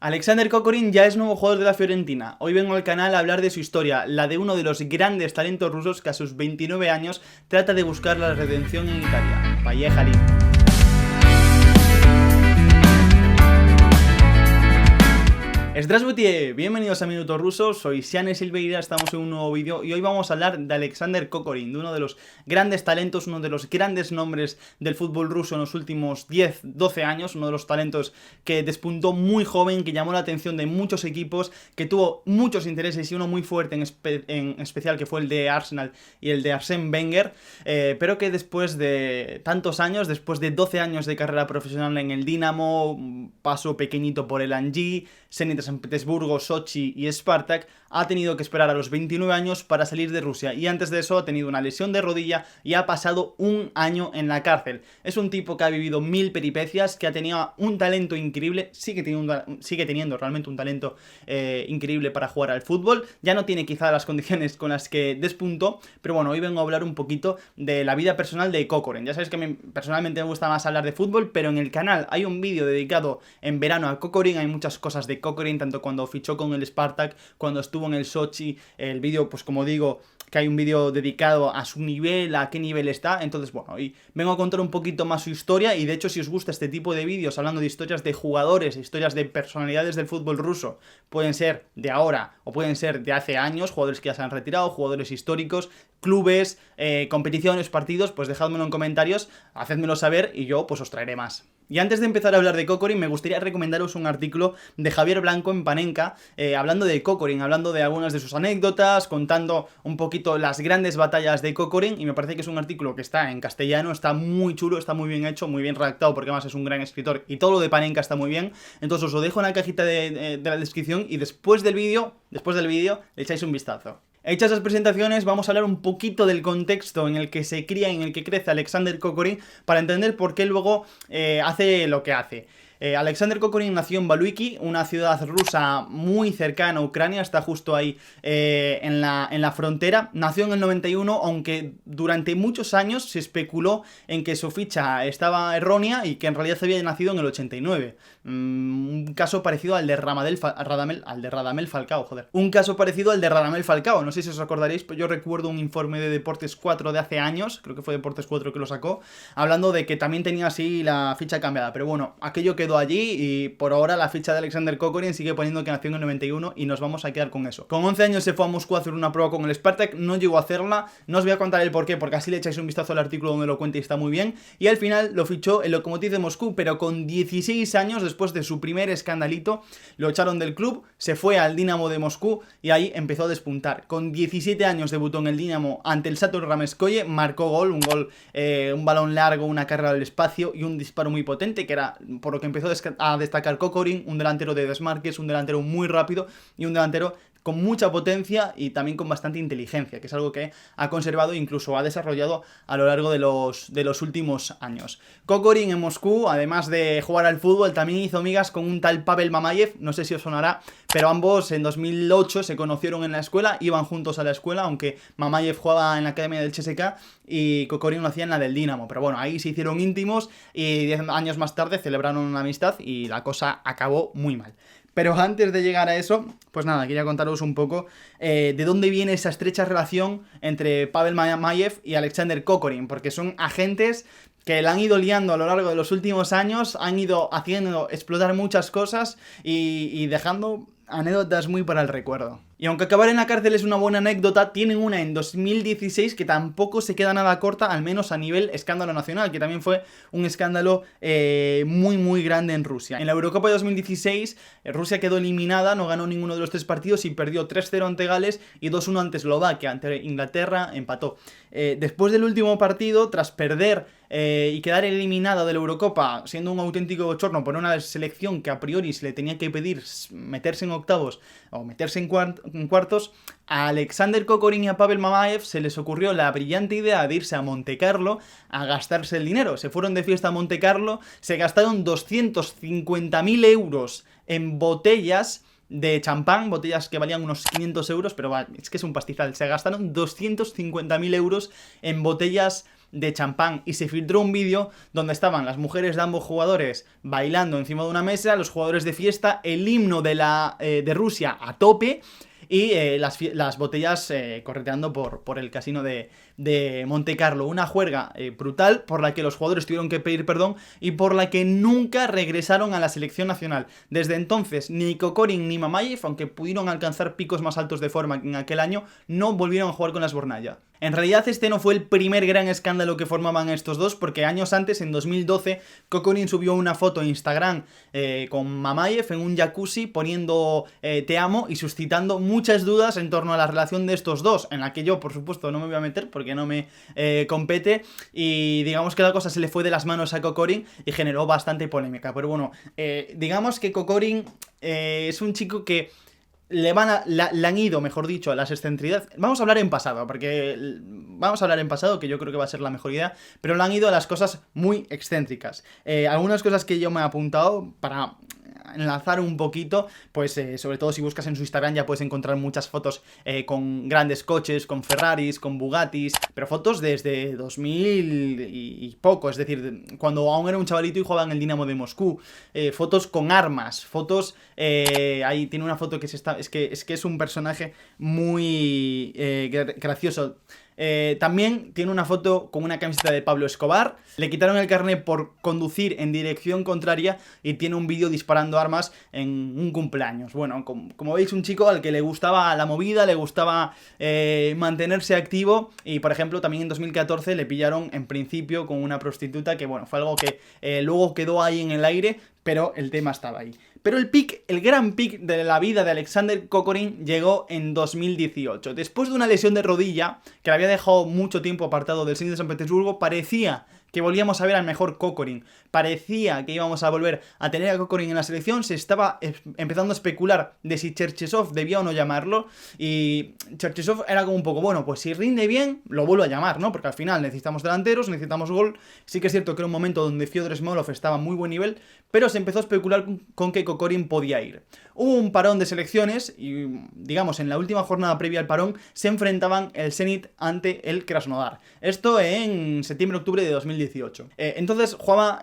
Alexander Kokorin ya es nuevo jugador de la Fiorentina. Hoy vengo al canal a hablar de su historia, la de uno de los grandes talentos rusos que a sus 29 años trata de buscar la redención en Italia. Payejari. Здравствуйте, bienvenidos a Minuto Ruso, soy Siane Silveira, estamos en un nuevo vídeo y hoy vamos a hablar de Alexander Kokorin, de uno de los grandes talentos, uno de los grandes nombres del fútbol ruso en los últimos 10-12 años, uno de los talentos que despuntó muy joven, que llamó la atención de muchos equipos, que tuvo muchos intereses y uno muy fuerte en especial que fue el de Arsenal y el de Arsène Wenger, pero que después de tantos años, después de 12 años de carrera profesional en el Dinamo, paso pequeñito por el Anji, Zenit de San Petersburgo, Sochi y Spartak, ha tenido que esperar a los 29 años para salir de Rusia y antes de eso ha tenido una lesión de rodilla y ha pasado un año en la cárcel. Es un tipo que ha vivido mil peripecias, que ha tenido un talento increíble, sigue teniendo realmente un talento increíble para jugar al fútbol. Ya no tiene quizá las condiciones con las que despuntó, pero bueno, hoy vengo a hablar un poquito de la vida personal de Kokorin. Ya sabéis que a mí personalmente me gusta más hablar de fútbol, pero en el canal hay un vídeo dedicado en verano a Kokorin, hay muchas cosas de Kokorin, tanto cuando fichó con el Spartak, cuando estuvo en el Sochi, el vídeo, pues como digo, que hay un vídeo dedicado a su nivel, a qué nivel está. Entonces, bueno, hoy vengo a contar un poquito más su historia y de hecho si os gusta este tipo de vídeos hablando de historias de jugadores, historias de personalidades del fútbol ruso, pueden ser de ahora o pueden ser de hace años, jugadores que ya se han retirado, jugadores históricos, clubes, competiciones, partidos, pues dejádmelo en comentarios, hacedmelo saber y yo pues os traeré más. Y antes de empezar a hablar de Kokorin, me gustaría recomendaros un artículo de Javier Blanco en Panenka, hablando de Kokorin, hablando de algunas de sus anécdotas, contando un poquito las grandes batallas de Kokorin, y me parece que es un artículo que está en castellano, está muy chulo, está muy bien hecho, muy bien redactado, porque además es un gran escritor, y todo lo de Panenka está muy bien. Entonces os lo dejo en la cajita de la descripción, y después del vídeo, le echáis un vistazo. Hechas las presentaciones, vamos a hablar un poquito del contexto en el que se cría, en el que crece Alexander Kokorin, para entender por qué luego hace lo que hace. Alexander Kokorin nació en Baluiki, una ciudad rusa muy cercana a Ucrania, está justo ahí en la frontera. Nació en el 91, aunque durante muchos años se especuló en que su ficha estaba errónea y que en realidad había nacido en el 89. Un caso parecido al de Radamel Falcao, joder. Un caso parecido al de Radamel Falcao, no sé si os acordaréis, pero yo recuerdo un informe de Deportes 4 de hace años, creo que fue Deportes 4 que lo sacó, hablando de que también tenía así la ficha cambiada, pero bueno, aquello quedó allí y por ahora la ficha de Alexander Kokorin sigue poniendo que nació en el 91 y nos vamos a quedar con eso. Con 11 años se fue a Moscú a hacer una prueba con el Spartak, no llegó a hacerla, no os voy a contar el porqué porque así le echáis un vistazo al artículo donde lo cuenta y está muy bien, y al final lo fichó el Lokomotiv de Moscú, pero con 16 años, después de su primer escandalito, lo echaron del club, se fue al Dinamo de Moscú y ahí empezó a despuntar. Con 17 años debutó en el Dinamo ante el Sator Rameskoye, marcó gol, un balón largo, una carrera al espacio y un disparo muy potente, que era por lo que empezó a destacar Kokorin, un delantero de desmarques, un delantero muy rápido y un delantero con mucha potencia y también con bastante inteligencia, que es algo que ha conservado e incluso ha desarrollado a lo largo de los últimos años. Kokorin en Moscú, además de jugar al fútbol, también hizo amigas con un tal Pavel Mamayev, no sé si os sonará, pero ambos en 2008 se conocieron en la escuela, iban juntos a la escuela, aunque Mamayev jugaba en la academia del CSKA y Kokorin lo hacía en la del Dinamo, pero bueno, ahí se hicieron íntimos y 10 años más tarde celebraron una amistad y la cosa acabó muy mal. Pero antes de llegar a eso, pues nada, quería contaros un poco de dónde viene esa estrecha relación entre Pavel Mamayev y Alexander Kokorin, porque son agentes que la han ido liando a lo largo de los últimos años, han ido haciendo explotar muchas cosas y dejando anécdotas muy para el recuerdo. Y aunque acabar en la cárcel es una buena anécdota, tienen una en 2016 que tampoco se queda nada corta, al menos a nivel escándalo nacional, que también fue un escándalo muy grande en Rusia. En la Eurocopa de 2016, Rusia quedó eliminada, no ganó ninguno de los 3 partidos y perdió 3-0 ante Gales y 2-1 ante Eslovaquia, ante Inglaterra empató. Después del último partido, tras perder y quedar eliminada de la Eurocopa, siendo un auténtico bochorno por una selección que a priori se le tenía que pedir meterse en octavos o meterse en cuartos, a Alexander Kokorin y a Pavel Mamayev se les ocurrió la brillante idea de irse a Montecarlo a gastarse el dinero. Se fueron de fiesta a Montecarlo, se gastaron 250.000 euros en botellas de champán, botellas que valían unos 500 euros, pero es que es un pastizal. Se gastaron 250.000 euros en botellas de champán y se filtró un vídeo donde estaban las mujeres de ambos jugadores bailando encima de una mesa, los jugadores de fiesta, el himno de Rusia a tope y las botellas correteando por el casino de Monte Carlo. Una juerga brutal por la que los jugadores tuvieron que pedir perdón y por la que nunca regresaron a la selección nacional. Desde entonces, ni Kokorin ni Mamayev, aunque pudieron alcanzar picos más altos de forma en aquel año, no volvieron a jugar con la Sbornaya. En realidad este no fue el primer gran escándalo que formaban estos dos, porque años antes, en 2012, Kokorin subió una foto en Instagram con Mamayev en un jacuzzi poniendo te amo y suscitando muchas dudas en torno a la relación de estos dos, en la que yo, por supuesto, no me voy a meter porque no me compete, y digamos que la cosa se le fue de las manos a Kokorin y generó bastante polémica. Pero bueno, digamos que Kokorin es un chico que le han ido, mejor dicho, a las excentricidades. Vamos a hablar en pasado, que yo creo que va a ser la mejor idea, pero le han ido a las cosas muy excéntricas. Algunas cosas que yo me he apuntado para enlazar un poquito, pues sobre todo si buscas en su Instagram ya puedes encontrar muchas fotos con grandes coches, con Ferraris, con Bugattis, pero fotos desde 2000 y poco, es decir, cuando aún era un chavalito y jugaba en el Dinamo de Moscú, fotos con armas, fotos, ahí tiene una foto que es que es un personaje muy gracioso. También tiene una foto con una camiseta de Pablo Escobar. Le quitaron el carnet por conducir en dirección contraria y tiene un vídeo disparando armas en un cumpleaños. Bueno, como veis, un chico al que le gustaba la movida, le gustaba mantenerse activo. Y por ejemplo también en 2014 le pillaron en principio con una prostituta, que bueno, fue algo que luego quedó ahí en el aire, pero el tema estaba ahí. Pero el gran pick de la vida de Alexander Kokorin llegó en 2018. Después de una lesión de rodilla que le había dejado mucho tiempo apartado del Zenit de San Petersburgo, parecía que volvíamos a ver al mejor Kokorin. Parecía que íbamos a volver a tener a Kokorin en la selección. Se estaba empezando a especular de si Cherchesov debía o no llamarlo. Y Cherchesov era como un poco, bueno, pues si rinde bien, lo vuelvo a llamar, ¿no? Porque al final necesitamos delanteros, necesitamos gol. Sí que es cierto que era un momento donde Fyodor Smolov estaba a muy buen nivel, pero se empezó a especular con que Kokorin podía ir. Hubo un parón de selecciones y, digamos, en la última jornada previa al parón se enfrentaban el Zenit ante el Krasnodar. Esto en septiembre-octubre de 2018. Entonces jugaba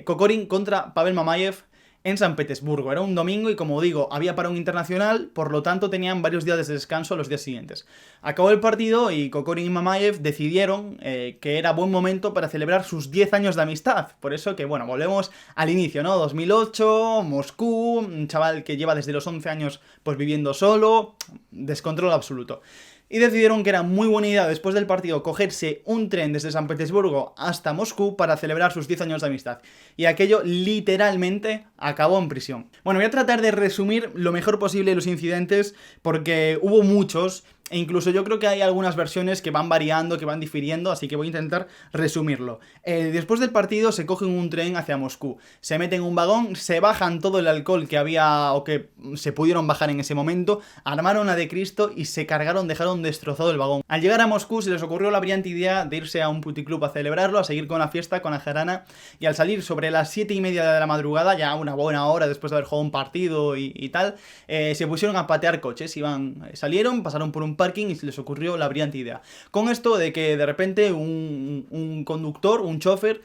Kokorin contra Pavel Mamayev en San Petersburgo. Era un domingo y, como digo, había parón internacional, por lo tanto tenían varios días de descanso los días siguientes. Acabó el partido y Kokorin y Mamayev decidieron que era buen momento para celebrar sus 10 años de amistad. Por eso que, bueno, volvemos al inicio, ¿no? 2008, Moscú, un chaval que lleva desde los 11 años pues viviendo solo, descontrol absoluto. Y decidieron que era muy buena idea después del partido cogerse un tren desde San Petersburgo hasta Moscú para celebrar sus 10 años de amistad. Y aquello literalmente acabó en prisión. Bueno, voy a tratar de resumir lo mejor posible los incidentes porque hubo muchos. E incluso yo creo que hay algunas versiones que van variando, que van difiriendo, así que voy a intentar resumirlo. Después del partido se cogen un tren hacia Moscú, se meten en un vagón, se bajan todo el alcohol que había o que se pudieron bajar en ese momento, armaron a de Cristo y se cargaron, dejaron destrozado el vagón. Al llegar a Moscú se les ocurrió la brillante idea de irse a un puticlub a celebrarlo, a seguir con la fiesta, con la jarana, y al salir sobre las 7:30 de la madrugada, ya una buena hora después de haber jugado un partido y tal, se pusieron a patear coches, salieron, pasaron por un parking y se les ocurrió la brillante idea. Con esto de que de repente un conductor, un chofer,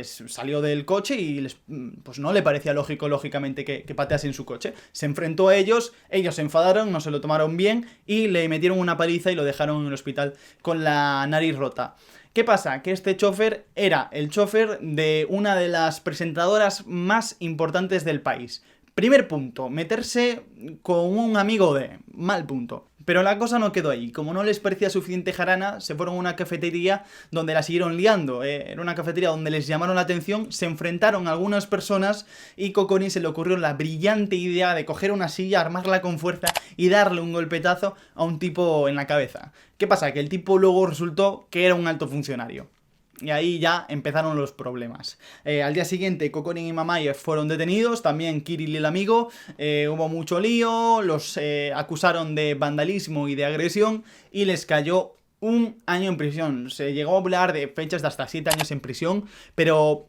salió del coche y pues no le parecía lógicamente que pateasen su coche. Se enfrentó a ellos se enfadaron, no se lo tomaron bien y le metieron una paliza y lo dejaron en el hospital con la nariz rota. ¿Qué pasa? Que este chofer era el chofer de una de las presentadoras más importantes del país. Primer punto, meterse con un amigo de... Mal punto. Pero la cosa no quedó ahí. Como no les parecía suficiente jarana, se fueron a una cafetería donde la siguieron liando. Era una cafetería donde les llamaron la atención, se enfrentaron a algunas personas y Kokorin se le ocurrió la brillante idea de coger una silla, armarla con fuerza y darle un golpetazo a un tipo en la cabeza. ¿Qué pasa? Que el tipo luego resultó que era un alto funcionario. Y ahí ya empezaron los problemas. Al día siguiente Kokorin y Mamayev fueron detenidos, también Kirill el amigo, hubo mucho lío, los acusaron de vandalismo y de agresión y les cayó un año en prisión. Se llegó a hablar de fechas de hasta 7 años en prisión, pero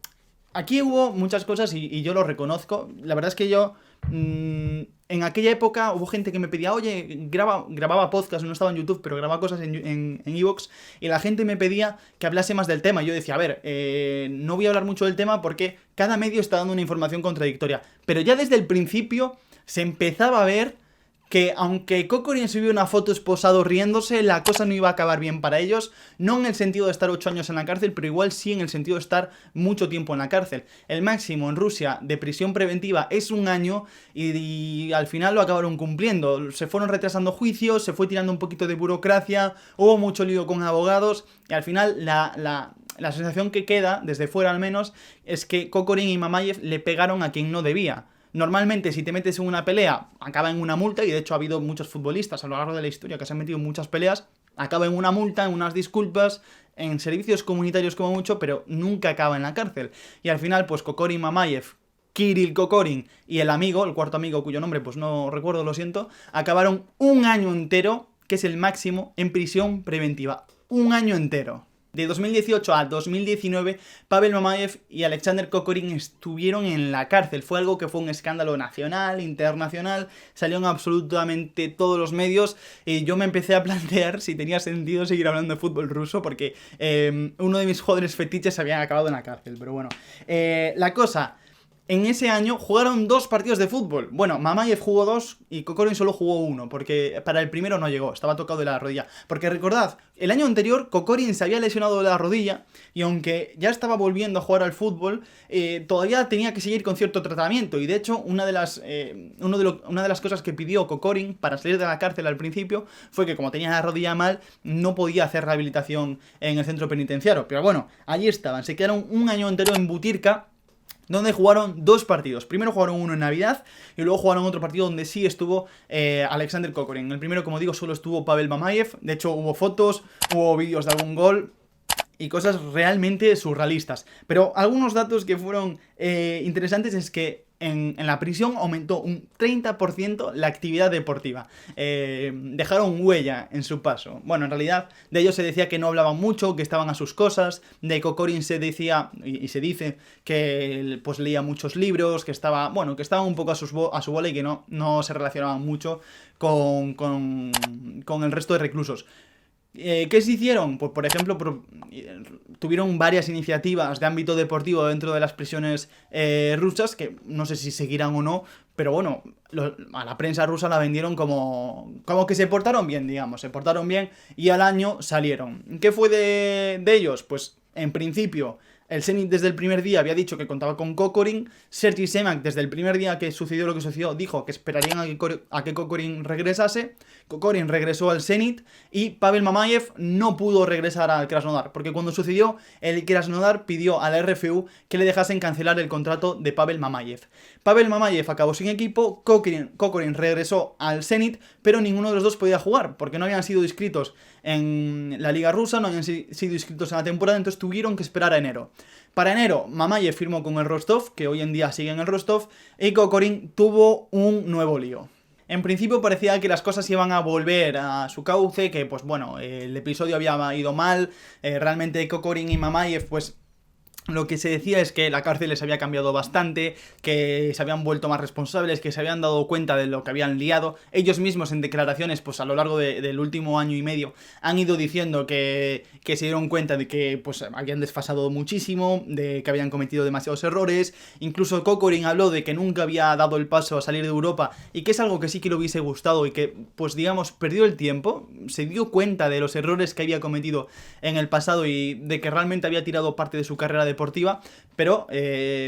aquí hubo muchas cosas y yo lo reconozco. La verdad es que yo En aquella época hubo gente que me pedía, oye, grababa podcast, no estaba en YouTube, pero grababa cosas en iVoox, y la gente me pedía que hablase más del tema. Y yo decía, a ver, no voy a hablar mucho del tema porque cada medio está dando una información contradictoria. Pero ya desde el principio se empezaba a ver que aunque Kokorin subió una foto esposado riéndose, la cosa no iba a acabar bien para ellos, no en el sentido de estar 8 años en la cárcel, pero igual sí en el sentido de estar mucho tiempo en la cárcel. El máximo en Rusia de prisión preventiva es 1 año y al final lo acabaron cumpliendo. Se fueron retrasando juicios, se fue tirando un poquito de burocracia, hubo mucho lío con abogados y al final la sensación que queda, desde fuera al menos, es que Kokorin y Mamayev le pegaron a quien no debía. Normalmente, si te metes en una pelea, acaba en una multa, y de hecho ha habido muchos futbolistas a lo largo de la historia que se han metido en muchas peleas, acaba en una multa, en unas disculpas, en servicios comunitarios como mucho, pero nunca acaba en la cárcel. Y al final, pues Kokorin Mamayev, Kirill Kokorin y el amigo, el cuarto amigo cuyo nombre pues no recuerdo, lo siento, acabaron 1 año entero, que es el máximo, en prisión preventiva. 1 año entero. De 2018 a 2019, Pavel Mamayev y Alexander Kokorin estuvieron en la cárcel. Fue algo que fue un escándalo nacional, internacional, salió en absolutamente todos los medios y yo me empecé a plantear si tenía sentido seguir hablando de fútbol ruso porque uno de mis jugadores fetiches había acabado en la cárcel. Pero bueno, la cosa... En ese año jugaron 2 partidos de fútbol. Bueno, Mamayev jugó 2 y Kokorin solo jugó 1, porque para el primero no llegó, estaba tocado de la rodilla. Porque recordad, el año anterior Kokorin se había lesionado de la rodilla y aunque ya estaba volviendo a jugar al fútbol, todavía tenía que seguir con cierto tratamiento. Y de hecho, una de las cosas que pidió Kokorin para salir de la cárcel al principio fue que como tenía la rodilla mal, no podía hacer rehabilitación en el centro penitenciario. Pero bueno, allí estaban, se quedaron 1 año entero en Butirka, donde jugaron 2 partidos. Primero jugaron uno en Navidad y luego jugaron otro partido donde sí estuvo Alexander Kokorin. En el primero, como digo, solo estuvo Pavel Mamayev. De hecho, hubo fotos, hubo vídeos de algún gol y cosas realmente surrealistas. Pero algunos datos que fueron interesantes es que en la prisión aumentó un 30% la actividad deportiva. Dejaron huella en su paso. Bueno, en realidad de ellos se decía que no hablaban mucho, que estaban a sus cosas. De Kokorin se decía, y se dice, que pues leía muchos libros, que estaba, bueno, que estaban un poco a su bola y que no se relacionaban mucho con el resto de reclusos. ¿Qué se hicieron? Pues por ejemplo, tuvieron varias iniciativas de ámbito deportivo dentro de las prisiones rusas, que no sé si seguirán o no, pero bueno, a la prensa rusa la vendieron como que se portaron bien, digamos, se portaron bien y al año salieron. ¿Qué fue de ellos? Pues en principio... El Zenit desde el primer día había dicho que contaba con Kokorin. Sergei Semak desde el primer día que sucedió lo que sucedió dijo que esperarían a que Kokorin regresase. Kokorin regresó al Zenit y Pavel Mamayev no pudo regresar al Krasnodar porque cuando sucedió el Krasnodar pidió a la RFU que le dejasen cancelar el contrato de Pavel Mamayev. Pavel Mamayev acabó sin equipo, Kokorin regresó al Zenit, pero ninguno de los dos podía jugar porque no habían sido inscritos en la liga rusa, no habían sido inscritos en la temporada, entonces tuvieron que esperar a enero. Para enero, Mamayev firmó con el Rostov, que hoy en día sigue en el Rostov, y Kokorin tuvo un nuevo lío. En principio parecía que las cosas iban a volver a su cauce, que pues bueno, el episodio había ido mal, realmente Kokorin y Mamayev pues... Lo que se decía es que la cárcel les había cambiado bastante, que se habían vuelto más responsables, que se habían dado cuenta de lo que habían liado. Ellos mismos en declaraciones, pues a lo largo del último año y medio, han ido diciendo que se dieron cuenta de que pues habían desfasado muchísimo, de que habían cometido demasiados errores. Incluso Kokorin habló de que nunca había dado el paso a salir de Europa y que es algo que sí que le hubiese gustado y que, pues digamos, perdió el tiempo, se dio cuenta de los errores que había cometido en el pasado y de que realmente había tirado parte de su carrera deportiva, pero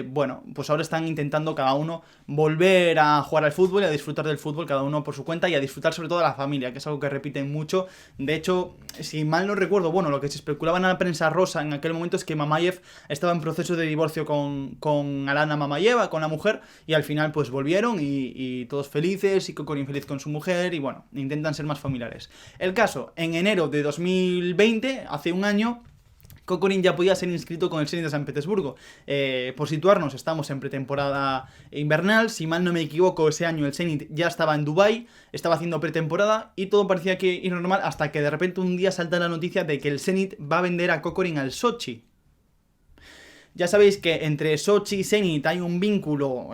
bueno, pues ahora están intentando cada uno volver a jugar al fútbol y a disfrutar del fútbol cada uno por su cuenta y a disfrutar sobre todo de la familia, que es algo que repiten mucho. De hecho, si mal no recuerdo, bueno, lo que se especulaba en la prensa rosa en aquel momento es que Mamayev estaba en proceso de divorcio con Alana Mamayeva, con la mujer, y al final pues volvieron y todos felices y Kokorin feliz con su mujer y bueno, intentan ser más familiares. El caso, en enero de 2020, hace 1 año, Kokorin ya podía ser inscrito con el Zenit de San Petersburgo. Por situarnos, estamos en pretemporada invernal. Si mal no me equivoco, ese año el Zenit ya estaba en Dubái, estaba haciendo pretemporada y todo parecía que ir normal hasta que de repente un día salta la noticia de que el Zenit va a vender a Kokorin al Sochi. Ya sabéis que entre Sochi y Zenit hay un vínculo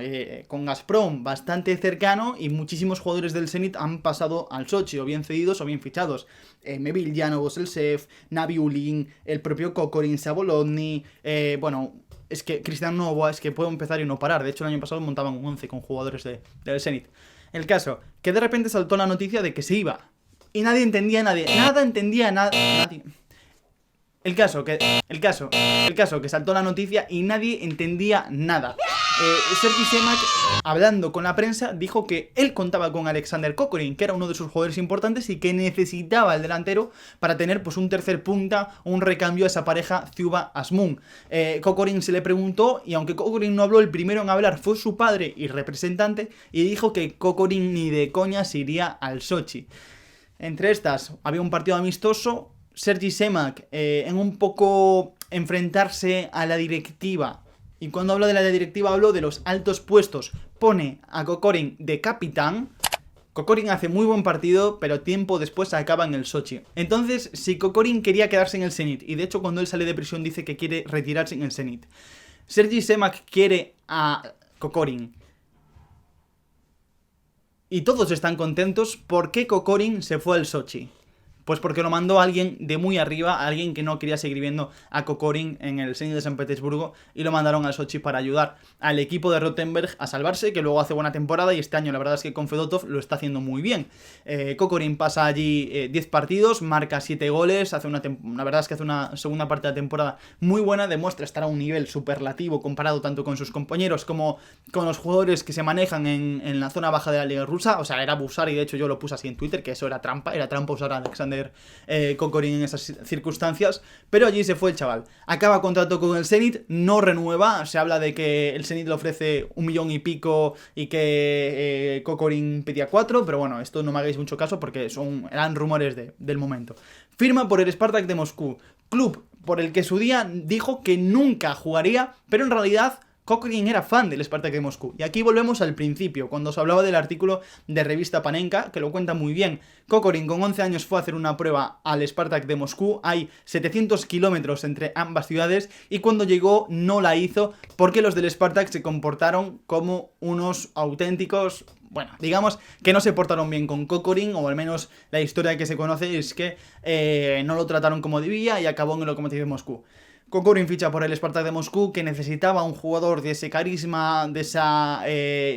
con Gazprom bastante cercano y muchísimos jugadores del Zenit han pasado al Sochi, o bien cedidos o bien fichados. Mevil Janov, el Sef, Nabiulin, el propio Kokorin, Sabolodny, bueno, es que Cristian Novoa, es que puedo empezar y no parar. De hecho, el año pasado montaban un 11 con jugadores del Zenit. El caso, que de repente saltó la noticia de que se iba. Y nadie entendía, nadie entendía, nadie. El caso, que saltó la noticia y nadie entendía nada. Sergi Semak, hablando con la prensa, dijo que él contaba con Alexander Kokorin, que era uno de sus jugadores importantes y que necesitaba el delantero para tener pues un tercer punta, un recambio a esa pareja Ziuba-Asmun. Kokorin se le preguntó, y aunque Kokorin no habló, el primero en hablar fue su padre y representante, y dijo que Kokorin ni de coña se iría al Sochi. Entre estas, había un partido amistoso. Sergi Semak, en un poco enfrentarse a la directiva, y cuando hablo de la directiva hablo de los altos puestos, pone a Kokorin de capitán. Kokorin hace muy buen partido, pero tiempo después acaba en el Sochi. Entonces, si Kokorin quería quedarse en el Zenit, y de hecho cuando él sale de prisión dice que quiere retirarse en el Zenit, Sergi Semak quiere a Kokorin y todos están contentos, ¿por qué Kokorin se fue al Sochi? Pues porque lo mandó alguien de muy arriba, alguien que no quería seguir viendo a Kokorin en el Zenit de San Petersburgo, y lo mandaron al Sochi para ayudar al equipo de Rothenberg a salvarse, que luego hace buena temporada, y este año la verdad es que con Fedotov lo está haciendo muy bien. Kokorin pasa allí 10 partidos, marca 7 goles, la verdad es que hace una segunda parte de la temporada muy buena, demuestra estar a un nivel superlativo comparado tanto con sus compañeros como con los jugadores que se manejan en la zona baja de la liga rusa. O sea, era abusar, y de hecho yo lo puse así en Twitter, que eso era trampa usar a Alexander Kokorin en esas circunstancias, pero allí se fue el chaval. Acaba contrato con el Zenit, no renueva, se habla de que el Zenit le ofrece 1 millón y pico y que Kokorin pedía 4, pero bueno, esto no me hagáis mucho caso porque eran rumores del momento. Firma por el Spartak de Moscú, club por el que su día dijo que nunca jugaría, pero en realidad Kokorin era fan del Spartak de Moscú. Y aquí volvemos al principio, cuando os hablaba del artículo de revista Panenka, que lo cuenta muy bien. Kokorin con 11 años fue a hacer una prueba al Spartak de Moscú. Hay 700 kilómetros entre ambas ciudades, y cuando llegó no la hizo porque los del Spartak se comportaron como unos auténticos... Bueno, digamos que no se portaron bien con Kokorin, o al menos la historia que se conoce es que no lo trataron como debía y acabó en el Lokomotiv de Moscú. Kokorin ficha por el Spartak de Moscú, que necesitaba un jugador de ese carisma, de esa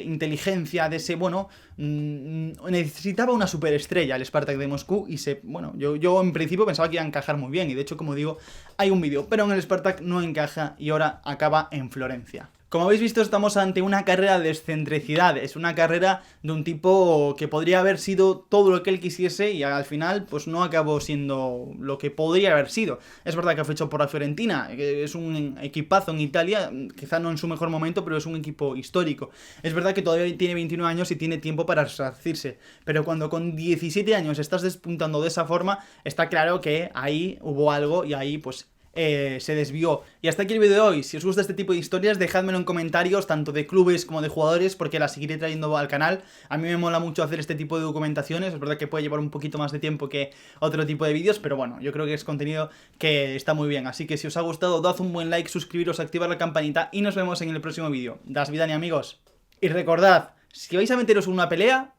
inteligencia, de ese, bueno, necesitaba una superestrella el Spartak de Moscú, y yo en principio pensaba que iba a encajar muy bien, y de hecho, como digo, hay un vídeo, pero en el Spartak no encaja y ahora acaba en Florencia. Como habéis visto, estamos ante una carrera de excentricidad, es una carrera de un tipo que podría haber sido todo lo que él quisiese y al final pues no acabó siendo lo que podría haber sido. Es verdad que ha fichado por la Fiorentina, que es un equipazo en Italia, quizá no en su mejor momento, pero es un equipo histórico. Es verdad que todavía tiene 21 años y tiene tiempo para resarcirse, pero cuando con 17 años estás despuntando de esa forma, está claro que ahí hubo algo y ahí pues... se desvió. Y hasta aquí el vídeo de hoy. Si os gusta este tipo de historias, dejádmelo en comentarios, tanto de clubes como de jugadores, porque las seguiré trayendo al canal. A mí me mola mucho hacer este tipo de documentaciones. Es verdad que puede llevar un poquito más de tiempo que otro tipo de vídeos, pero bueno, yo creo que es contenido que está muy bien. Así que si os ha gustado, dad un buen like, suscribiros, activar la campanita y nos vemos en el próximo vídeo. Das Vidani, amigos. Y recordad, si vais a meteros en una pelea,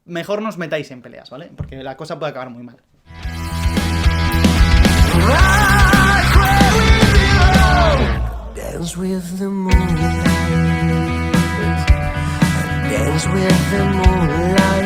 mejor no os metáis en peleas, ¿vale? Porque la cosa puede acabar muy mal. Dance with the moonlight. Dance with the moonlight.